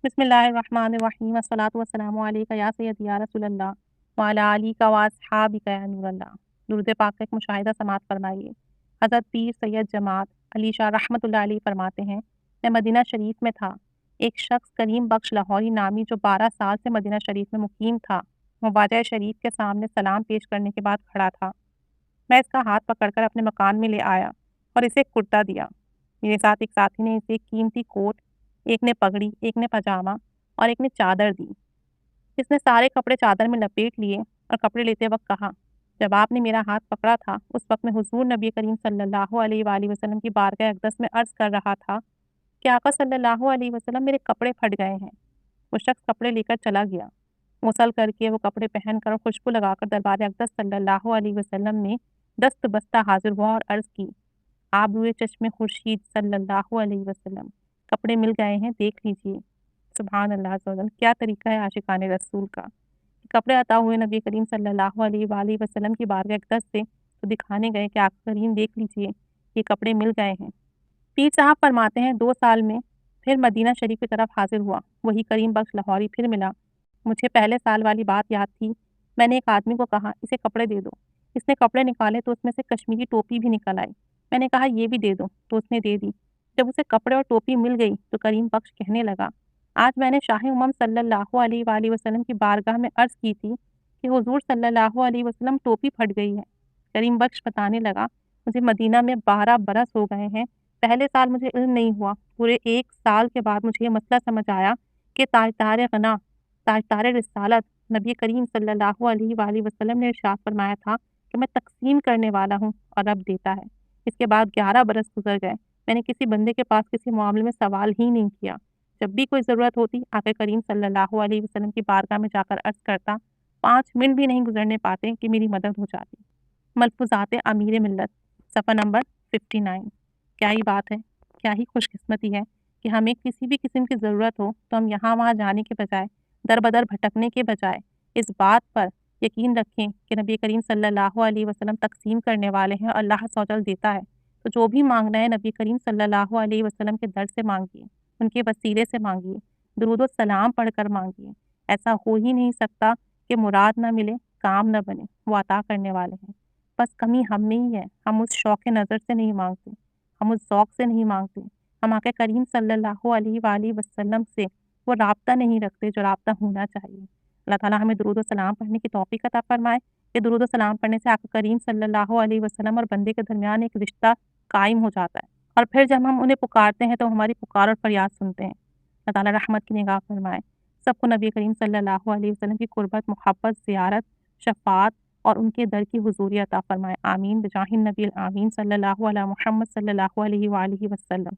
بسم اللہ الرحمن الرحیم الصلاۃ والسلام علیک یا سیدی یا رسول اللہ وعلی آلک و اصحابک یا نور اللہ۔ درود پاک کا ایک مشاہدہ سماعت فرمائیے۔ حضرت پیر سید جماعت علی شاہ رحمۃ اللہ علیہ فرماتے ہیں، میں مدینہ شریف میں تھا۔ ایک شخص کریم بخش لاہوری نامی جو 12 سال سے مدینہ شریف میں مقیم تھا، مواجہ شریف کے سامنے سلام پیش کرنے کے بعد کھڑا تھا۔ میں اس کا ہاتھ پکڑ کر اپنے مکان میں لے آیا اور اسے ایک کرتا دیا۔ میرے ساتھ ایک ساتھی نے اسے ایک قیمتی کوٹ، ایک نے پگڑی، ایک نے پاجامہ اور ایک نے چادر دی۔ اس نے سارے کپڑے چادر میں لپیٹ لیے اور کپڑے لیتے وقت کہا، جب آپ نے میرا ہاتھ پکڑا تھا اس وقت میں حضور نبی کریم صلی اللہ علیہ وآلہ وسلم کی بارگاہ اقدس میں عرض کر رہا تھا کہ آقا صلی اللہ علیہ وسلم میرے کپڑے پھٹ گئے ہیں۔ وہ شخص کپڑے لے کر چلا گیا۔ غسل کر کے وہ کپڑے پہن کر اور خوشبو لگا کر دربار اقدس صلی اللہ علیہ وسلم میں دست بستہ حاضر ہوا اور عرض کی، آپ روئے چشم خورشید صلی اللہ علیہ وسلم، کپڑے مل گئے ہیں، دیکھ لیجئے۔ سبحان اللہ عز و جل، کیا طریقہ ہے عاشقان رسول کا۔ کپڑے عطا ہوئے نبی کریم صلی اللہ علیہ وآلہ وسلم کی بارگاہ اقدس سے تو دکھانے گئے کہ آقا کریم دیکھ لیجئے، یہ کپڑے مل گئے ہیں۔ پیر صاحب فرماتے ہیں 2 سال میں پھر مدینہ شریف کی طرف حاضر ہوا، وہی کریم بخش لاہوری پھر ملا۔ مجھے پہلے سال والی بات یاد تھی۔ میں نے ایک آدمی کو کہا، اسے کپڑے دے دو۔ اس نے کپڑے نکالے تو اس میں سے کشمیری ٹوپی بھی نکل آئی۔ میں نے کہا یہ بھی دے دو، تو اس نے دے دی۔ جب اسے کپڑے اور ٹوپی مل گئی تو کریم بخش کہنے لگا، آج میں نے شاہ امم صلی اللہ علیہ وآلہ وسلم کی بارگاہ میں عرض کی تھی کہ حضور صلی اللہ علیہ وسلم ٹوپی پھٹ گئی ہے۔ کریم بخش بتانے لگا، مجھے مدینہ میں 12 برس ہو گئے ہیں۔ پہلے سال مجھے علم نہیں ہوا، پورے 1 سال کے بعد مجھے یہ مسئلہ سمجھ آیا کہ تاجدار غنا، تاجدار رسالت نبی کریم صلی اللہ علیہ وآلہ وسلم نے ارشاد فرمایا تھا کہ میں تقسیم کرنے والا ہوں اور رب دیتا ہے۔ اس کے بعد 11 برس گزر گئے، میں نے کسی بندے کے پاس کسی معاملے میں سوال ہی نہیں کیا۔ جب بھی کوئی ضرورت ہوتی آقا کریم صلی اللہ علیہ وسلم کی بارگاہ میں جا کر عرض کرتا، 5 منٹ بھی نہیں گزرنے پاتے کہ میری مدد ہو جاتی۔ ملفوظات امیر ملت، صفحہ نمبر 59۔ کیا ہی بات ہے، کیا ہی خوش قسمتی ہے کہ ہمیں کسی بھی قسم کی ضرورت ہو تو ہم یہاں وہاں جانے کے بجائے، در بدر بھٹکنے کے بجائے اس بات پر یقین رکھیں کہ نبی کریم صلی اللہ علیہ وسلم تقسیم کرنے والے ہیں اور اللہ عز و جل دیتا ہے۔ تو جو بھی مانگنا ہے نبی کریم صلی اللہ علیہ وسلم کے در سے مانگیے، ان کے وسیلے سے مانگیے، درود و سلام پڑھ کر مانگیے۔ ایسا ہو ہی نہیں سکتا کہ مراد نہ ملے، کام نہ بنے، وہ عطا کرنے والے ہیں۔ بس کمی ہم میں ہی ہے، ہم اس شوق نظر سے نہیں مانگتے، ہم اس ذوق سے نہیں مانگتے، ہم آقا کریم صلی اللہ علیہ وآلہ وسلم سے وہ رابطہ نہیں رکھتے جو رابطہ ہونا چاہیے۔ اللہ تعالیٰ ہمیں درود و سلام پڑھنے کی توفیق عطا فرمائے کہ درود و سلام پڑھنے سے آقا کریم صلی اللہ علیہ وسلم اور بندے کے درمیان ایک رشتہ قائم ہو جاتا ہے، اور پھر جب ہم انہیں پکارتے ہیں تو ہماری پکار اور فریاد سنتے ہیں۔ اللہ تعالیٰ رحمت کی نگاہ فرمائے، سب کو نبی کریم صلی اللہ علیہ وسلم کی قربت، محبت، زیارت، شفاعت اور ان کے در کی حضوری عطا فرمائے۔ آمین بجاہ النبی الامین صلی اللہ علیہ محمد صلی اللہ علیہ وآلہ وسلم۔